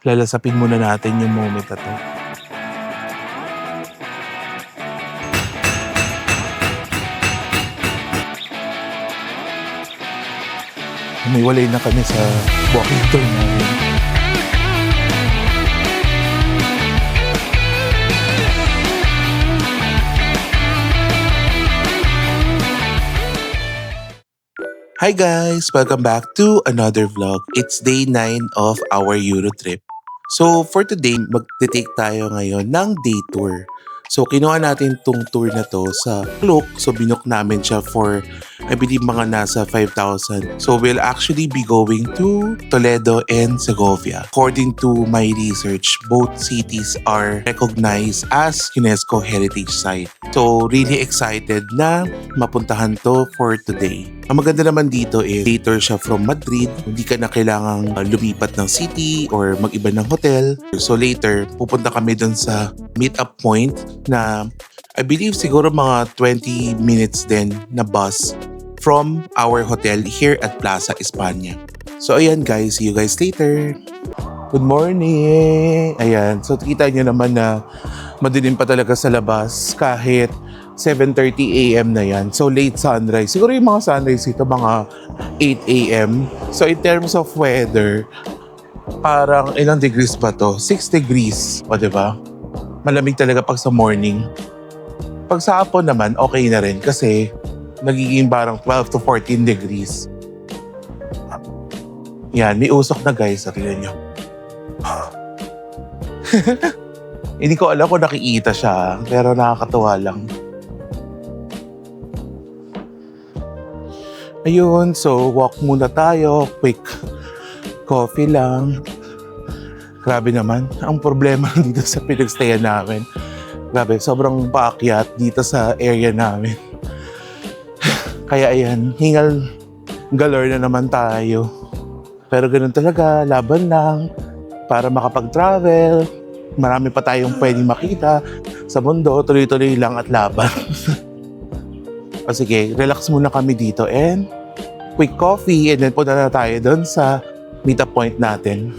Lalasapin muna natin yung moment na 'to. Humiwalay na kami sa walking tour namin. Hi guys! Welcome back to another vlog. It's day 9 of our Euro trip. So for today, mag-take tayo ngayon ng day tour. So kinuha natin tong tour na to sa Klook. So binook namin siya for I believe mga nasa 5,000. So we'll actually be going to Toledo and Segovia. According to my research, both cities are recognized as UNESCO Heritage Site. So really excited na mapuntahan to for today. Ang maganda naman dito is later siya from Madrid. Hindi ka na kailangang lumipat ng city or mag-iba ng hotel. So later, pupunta kami dun sa meet-up point na I believe siguro mga 20 minutes din na bus from our hotel here at Plaza España. So ayan guys, see you guys later. Good morning! Ayan, so kita nyo naman na madilim pa talaga sa labas kahit 7:30 AM na yan. So late sunrise. Siguro yung mga sunrise ito mga 8 AM. So in terms of weather, parang ilang degrees ba to? 6 degrees. O diba? Malamig talaga pag sa morning. Pag sa hapon naman, okay na rin kasi nagiging parang 12 to 14 degrees. Yan, may usok na guys. Tingnan nyo. Hindi ko alam kung nakikita siya, pero nakakatuwa lang. Ayun, so walk muna tayo. Quick coffee lang. Grabe naman, ang problema dito sa pinagstayan namin. Grabe, sobrang paakyat dito sa area namin. Kaya ayan, hingal galore na naman tayo. Pero ganun talaga, laban lang para makapag-travel. Marami pa tayong pwedeng makita sa mundo. Tuloy-tuloy lang at laban. O sige, relax muna kami dito and quick coffee and then punta na tayo doon sa meet-up point natin.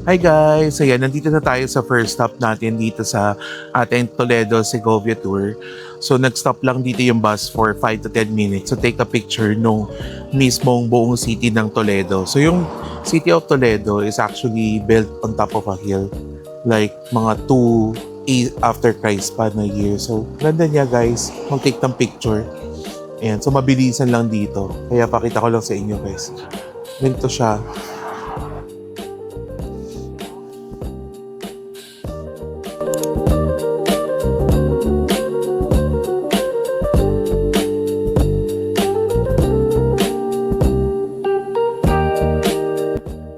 Hi guys! Ayan, nandito na tayo sa first stop natin dito sa ating Toledo Segovia tour. So nag-stop lang dito yung bus for 5 to 10 minutes to take a picture nung mismong buong city ng Toledo. So yung city of Toledo is actually built on top of a hill. Like mga 2 after Christ pa na year. So ganda niya guys, mag-take ng picture. Ayan, so mabilisan lang dito. Kaya pakita ko lang sa inyo guys. Ganito siya.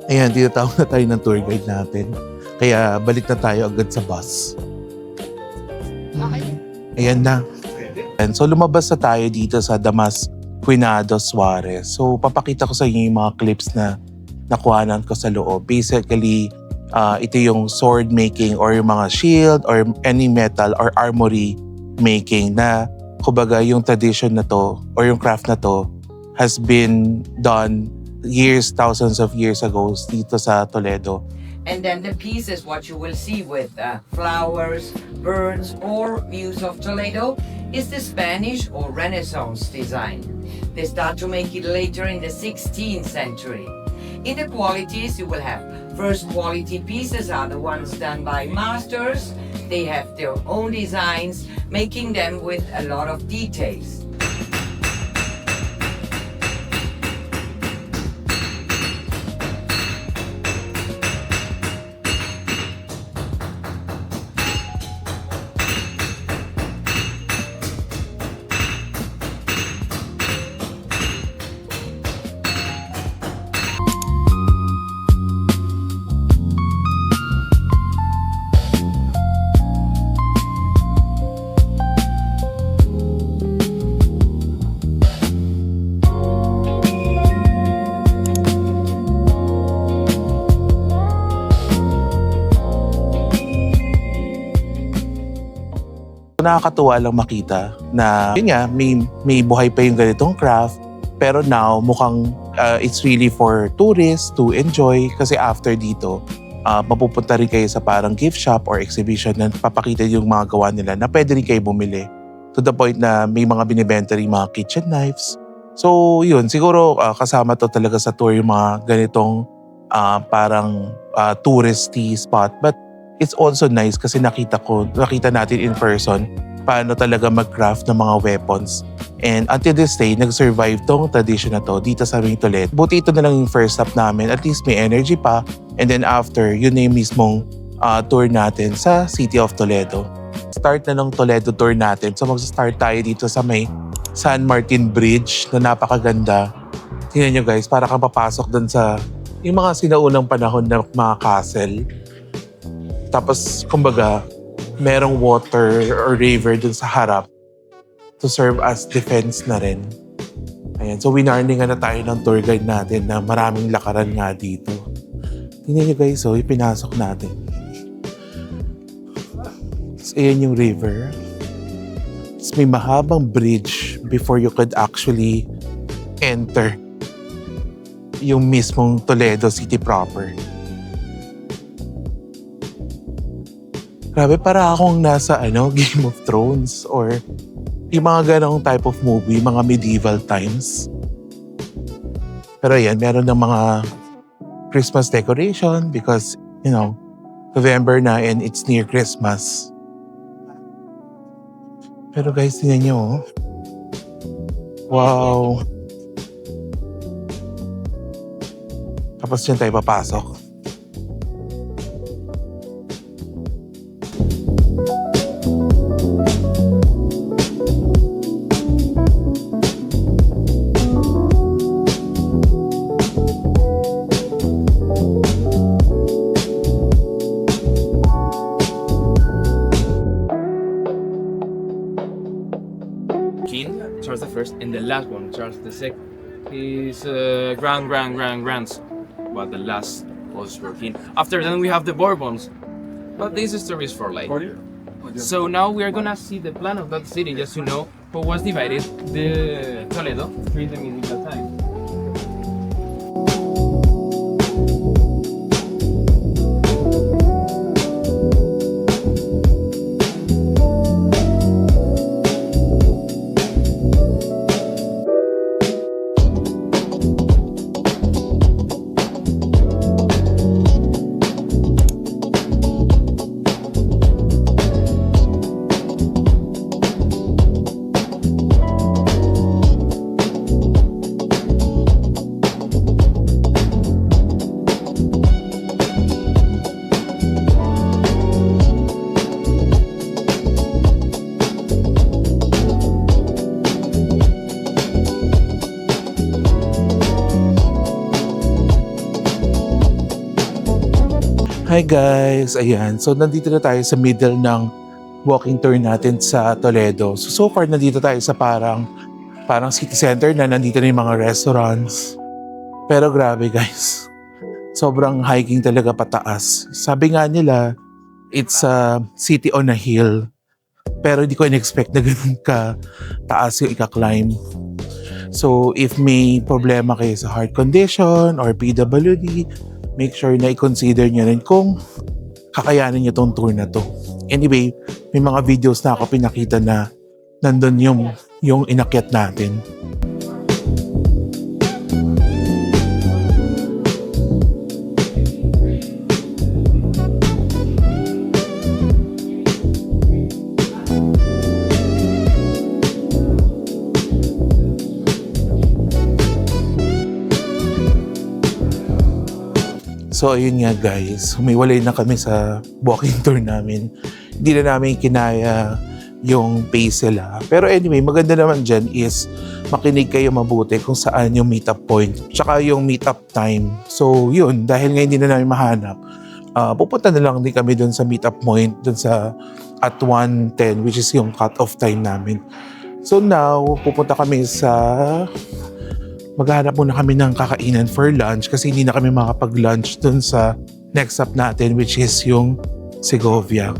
Ayan, tinatawag na tayo ng tour guide natin. Kaya balik na tayo agad sa bus. Ayan na. And so lumabas na tayo dito sa Damas Cuinado Suarez. So papakita ko sa inyo yung mga clips na nakuhanan ko sa loob. Basically, ito yung sword making or yung mga shield or any metal or armory making na kumbaga yung tradition na to or yung craft na to has been done years, thousands of years ago dito sa Toledo. And then the piece is what you will see with flowers, birds, or views of Toledo is the Spanish or Renaissance design. They start to make it later in the 16th century. In the qualities, you will have first quality pieces are the ones done by masters. They have their own designs, making them with a lot of details. Nakakatuwa lang makita na yun nga, may buhay pa yung ganitong craft. Pero now, mukhang it's really for tourists to enjoy kasi after dito, mapupunta rin kayo sa parang gift shop or exhibition na papakita yung mga gawa nila na pwede rin kayo bumili. To the point na may mga binibenta rin mga kitchen knives. So yun, siguro kasama to talaga sa tour yung mga ganitong parang touristy spot. But it's also nice kasi nakita natin in person paano talaga mag-craft ng mga weapons. And until this day, nag-survive tong tradition na to dito sa Ring Toledo. Buti ito na lang yung first stop namin. At least may energy pa. And then after, yun na yung mismong tour natin sa City of Toledo. Start na ng Toledo tour natin. So mag-start tayo dito sa may San Martin Bridge na napakaganda. Tingnan nyo guys, para kang papasok dun sa yung mga sinaunang panahon na mga castle. Tapos kumbaga, merong water or river dun sa harap to serve as defense na rin. Ayan, so winarningan na tayo ng tour guide natin na maraming lakaran nga dito. Tingnan nyo guys, so ipinasok natin. So, ayan yung river. So, may mahabang bridge before you could actually enter yung mismong Toledo City proper. Grabe, para akong nasa Game of Thrones or yung mga ganong type of movie, mga medieval times. Pero yan, meron ng mga Christmas decoration because, November na and it's near Christmas. Pero guys, tingnan nyo. Wow. Tapos dyan tayo papasok. King, Charles the First, and the last one, Charles the Second. His grandson, but the last was for king. After that, we have the Bourbons, but this story is for later. So now we are gonna see the plan of that city, just to know who was divided the Toledo during the medieval time. Hi guys! Ayan, so nandito na tayo sa middle ng walking tour natin sa Toledo. So far nandito tayo sa parang city center na nandito na yung mga restaurants. Pero grabe guys, sobrang hiking talaga pataas. Sabi nga nila, it's a city on a hill. Pero hindi ko in-expect na ganun ka taas yung ika-climb. So if may problema kayo sa heart condition or PWD, make sure na i-consider nyo rin kung kakayanin nyo tong tour na to. Anyway, may mga videos na ako pinakita na nandun yung inakyat natin. So ayun nga guys, humiwalay na kami sa walking tour namin. Hindi na namin kinaya yung pace nila. Pero anyway, maganda naman dyan is makinig kayo mabuti kung saan yung meetup point. Tsaka yung meetup time. So yun, dahil nga hindi na namin mahanap, pupunta na lang din kami dun sa meetup point, dun sa at 1:10 which is yung cut-off time namin. So now, pupunta kami maghahanap muna kami ng kakainan for lunch kasi hindi na kami makapag-lunch dun sa next stop natin which is yung Segovia.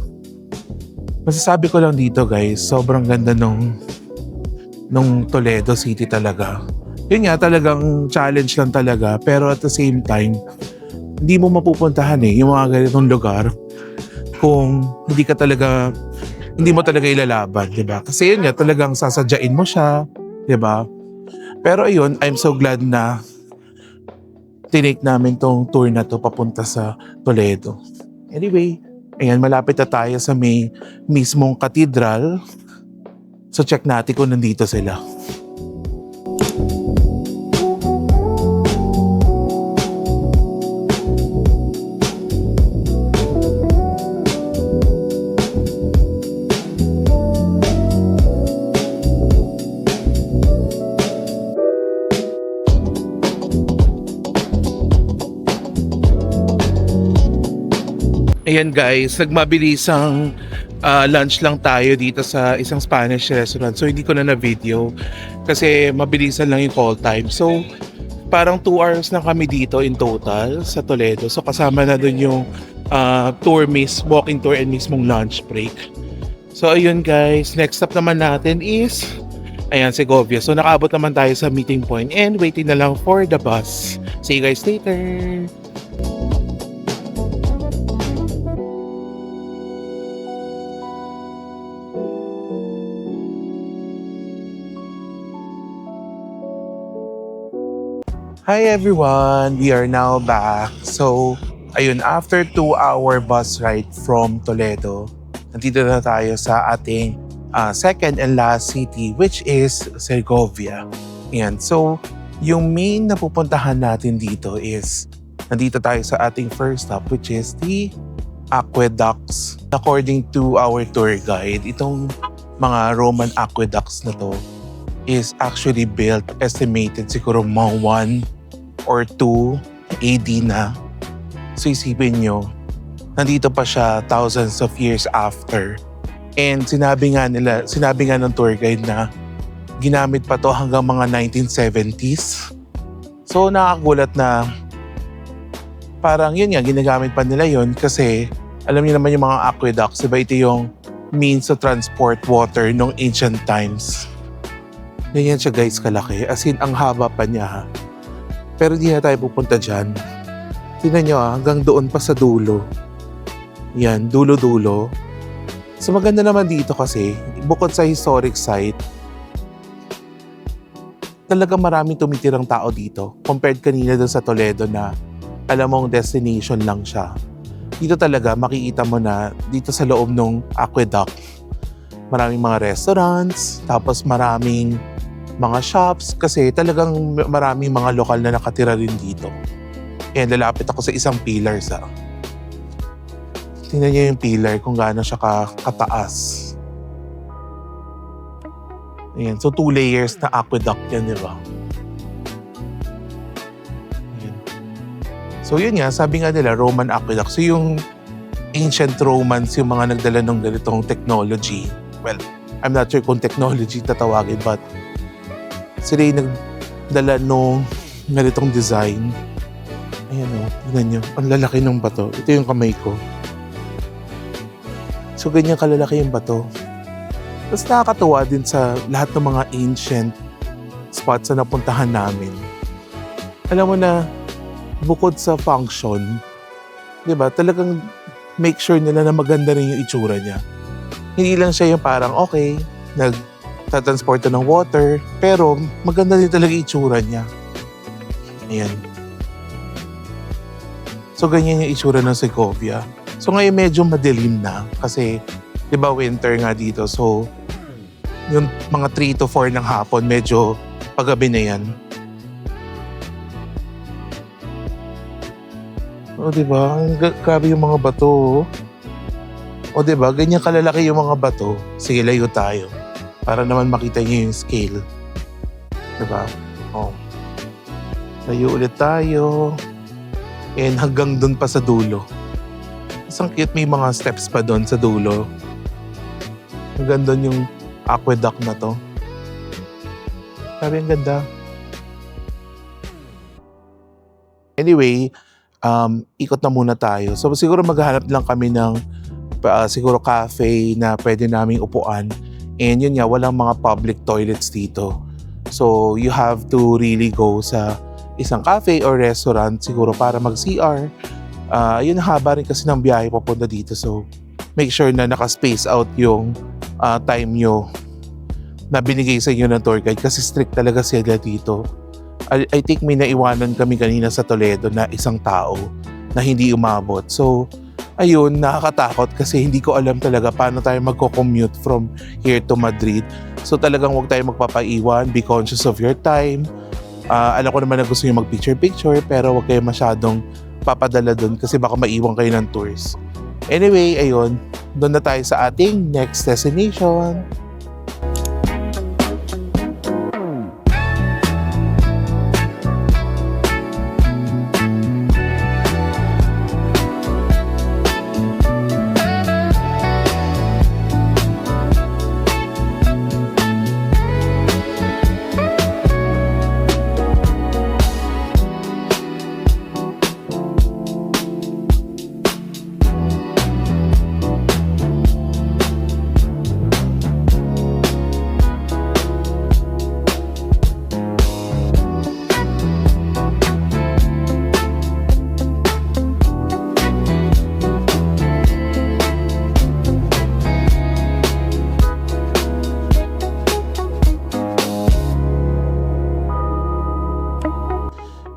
Masasabi ko lang dito guys, sobrang ganda nung Toledo City talaga. Yun nga, talagang challenge lang talaga pero at the same time, hindi mo mapupuntahan yung mga ganitong lugar kung hindi mo talaga ilalaban, di ba? Kasi yun nga, talagang sasadyain mo siya, di ba? Pero ayun, I'm so glad na tinake namin tong tour na to papunta sa Toledo. Anyway, ayan, malapit na tayo sa may mismong katedral. So check natin kung nandito sila. Ayan guys, nagmabilisang lunch lang tayo dito sa isang Spanish restaurant. So hindi ko na video kasi mabilisan lang yung call time. So parang 2 hours na kami dito in total sa Toledo. So kasama na dun yung walking tour and mismong lunch break. So ayun guys, next stop naman natin is Segovia. So nakaabot naman tayo sa meeting point and waiting na lang for the bus. See you guys later! Hi everyone! We are now back. So, ayun, after 2-hour bus ride from Toledo, nandito na tayo sa ating second and last city, which is Segovia. Ayan, so, yung main na pupuntahan natin dito is, nandito tayo sa ating first stop, which is the aqueducts. According to our tour guide, itong mga Roman aqueducts na to is actually built, estimated siguro mga 1 or 2 AD na. So isipin nyo, nandito pa siya thousands of years after. And sinabi nga ng tour guide na ginamit pa to hanggang mga 1970s. So nakagulat na parang yun nga, ginagamit pa nila yun kasi alam niyo naman yung mga aqueducts, diba ito yung means to transport water nung ancient times. Ganyan siya guys kalaki. As in, ang haba pa niya ha. Pero hindi na tayo pupunta dyan. Tingnan nyo hanggang doon pa sa dulo. Yan, dulo-dulo. So maganda naman dito kasi, bukod sa historic site, talaga maraming tumitirang tao dito. Compared kanina doon sa Toledo na alam mong destination lang siya. Dito talaga makikita mo na dito sa loob ng aqueduct, maraming mga restaurants, tapos maraming mga shops kasi talagang maraming mga lokal na nakatira rin dito. And lalapit ako sa isang pillar sa. Tingnan niyo yung pillar kung gaano siya kataas. Ayan, so 2 layers na aqueduct yan, di ba? Ayan. So yun nga, sabi nga nila Roman aqueduct. So yung ancient Romans, yung mga nagdala ng ganitong technology. Well, I'm not sure kung technology tatawagin, but sila yung nagdala nung ganitong design. Ayan o, tignan nyo. Ang lalaki ng bato. Ito yung kamay ko. So, ganyan kalalaki yung bato. Tapos nakakatuwa din sa lahat ng mga ancient spots na napuntahan namin. Alam mo na, bukod sa function, di ba, talagang make sure nila na maganda rin yung itsura niya. Hindi lang siya yung parang, okay, tatransporta ng water, pero maganda din talaga itsura niya. Ayan. So ganyan yung itsura ng Segovia. So ngayon medyo madilim na kasi 'di ba winter nga dito. So yung mga 3 to 4 ng hapon medyo paggabi na yan. O 'di ba? Grabe yung mga bato. O 'di ba? Ganyan kalalaki yung mga bato. Sige, layo tayo. Para naman makita niyo yung scale. Diba? Oh. Layo ulit tayo. And hanggang dun pa sa dulo. Isang cute, may mga steps pa dun sa dulo. Hanggang dun yung aqueduct na to. Sabi, ang ganda. Anyway, ikot na muna tayo. So siguro maghahanap lang kami ng siguro cafe na pwede naming upuan. And yun nga, walang mga public toilets dito. So you have to really go sa isang cafe or restaurant siguro para mag-CR. Yun haba rin kasi ng biyahe papunta dito, so make sure na naka-space out yung time nyo na binigay sa inyo ng tour guide kasi strict talaga sila dito. I think may naiwanan kami kanina sa Toledo na isang tao na hindi umabot. So, ayun, nakakatakot kasi hindi ko alam talaga paano tayo magko-commute from here to Madrid. So, talagang huwag tayo magpapaiwan. Be conscious of your time. Alam ko naman na gusto nyo mag-picture-picture pero huwag kayo masyadong papadala dun kasi baka maiwan kayo ng tours. Anyway, ayun, doon na tayo sa ating next destination.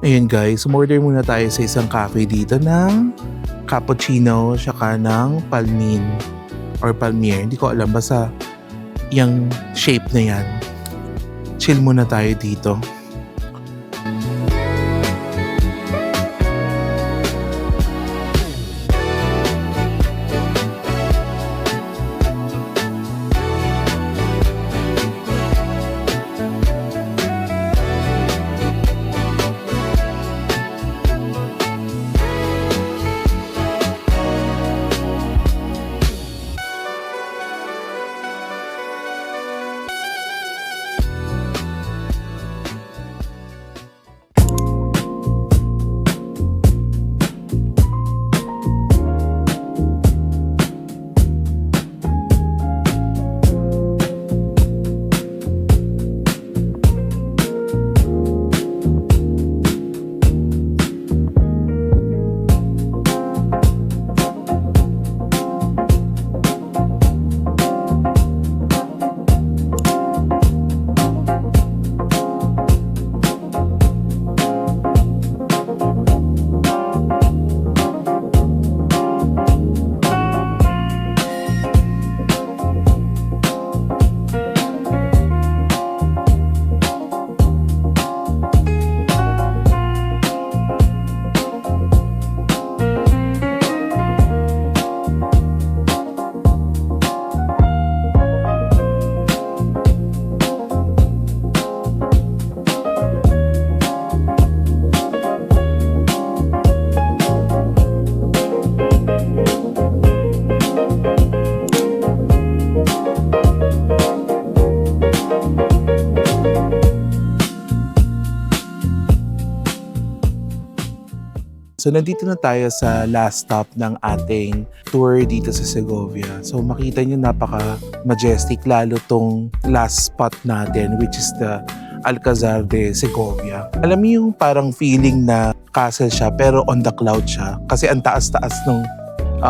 Ayun guys, umorder muna tayo sa isang cafe dito ng cappuccino saka ng palmin or palmier. Hindi ko alam, basta yung shape na yan. Chill muna tayo dito. So nandito na tayo sa last stop ng ating tour dito sa Segovia. So makita nyo napaka-majestic lalo tong last spot natin, which is the Alcazar de Segovia. Alam mo yung parang feeling na castle siya pero on the cloud siya kasi ang taas-taas ng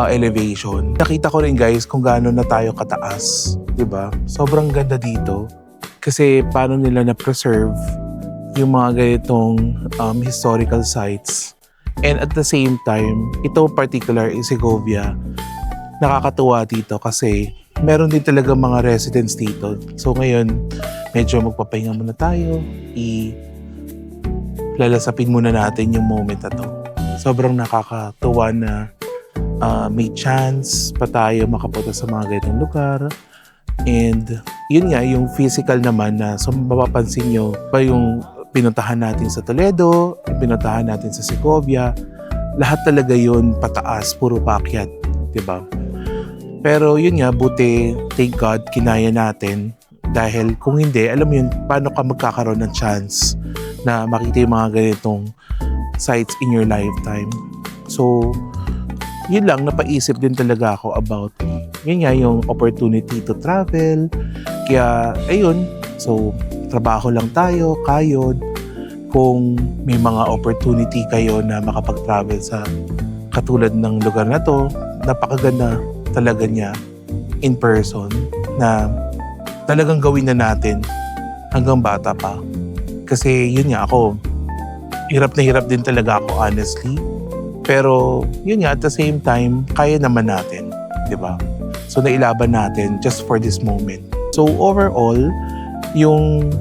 elevation. Nakita ko rin guys kung gaano na tayo kataas, 'di ba? Sobrang ganda dito kasi paano nila na-preserve yung mga ganitong historical sites. And at the same time, ito particular in Segovia, nakakatuwa dito kasi meron din talaga mga residents dito. So ngayon, medyo magpapahinga muna tayo. Lalasapin muna natin yung moment na to. Sobrang nakakatuwa na may chance pa tayo makapunta sa mga ganitong lugar. And yun nga, yung physical naman na so mapapansin nyo ba yung pinuntahan natin sa Toledo, pinuntahan natin sa Segovia, lahat talaga yun pataas, puro paakyat, diba? Pero yun nga, buti, thank God, kinaya natin. Dahil kung hindi, alam mo yun, paano ka magkakaroon ng chance na makita yung mga ganitong sites in your lifetime. So, yun lang, napaisip din talaga ako about yun nga, yung opportunity to travel. Kaya, ayun, so, trabaho lang tayo, kayod. kung may mga opportunity kayo na makapag-travel sa katulad ng lugar na to, napakaganda talaga niya in person na talagang gawin na natin hanggang bata pa. Kasi yun nga ako, hirap na hirap din talaga ako honestly. Pero yun nga, at the same time, kaya naman natin, di ba? So nailaban natin just for this moment. So overall, yung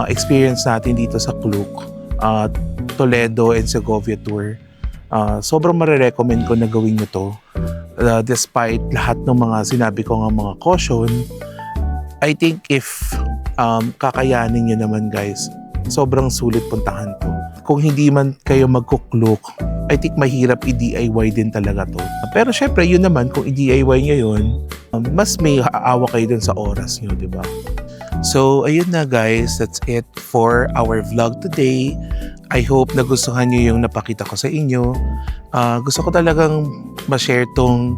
experience natin dito sa Klook, Toledo and Segovia Tour, sobrang marirecommend ko na gawin nyo to. Despite lahat ng mga sinabi ko nga mga caution, I think if kakayanin nyo naman guys, sobrang sulit puntahan to. Kung hindi man kayo magkuklok, I think mahirap i-DIY din talaga to. Pero syempre, yun naman, kung i-DIY nyo yun, mas may aawa kayo dun sa oras nyo, di ba? So, ayun na guys, that's it for our vlog today. I hope nagustuhan nyo yung napakita ko sa inyo. Gusto ko talagang ma-share tong,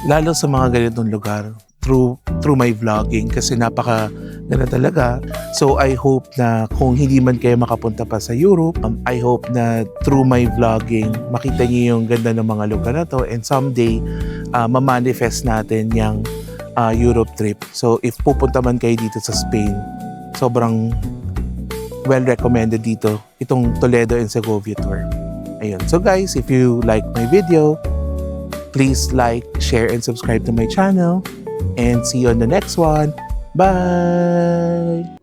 lalo sa mga ganitong lugar, through my vlogging kasi napakaganda talaga. So I hope na kung hindi man kayo makapunta pa sa Europe, I hope na through my vlogging makita niyo yung ganda ng mga lugar na to, and someday ma-manifest natin yung Europe trip. So if pupunta man kayo dito sa Spain, sobrang well recommended dito itong Toledo and Segovia tour. Ayun. So guys, if you like my video, please like, share, and subscribe to my channel. And see you on the next one. Bye!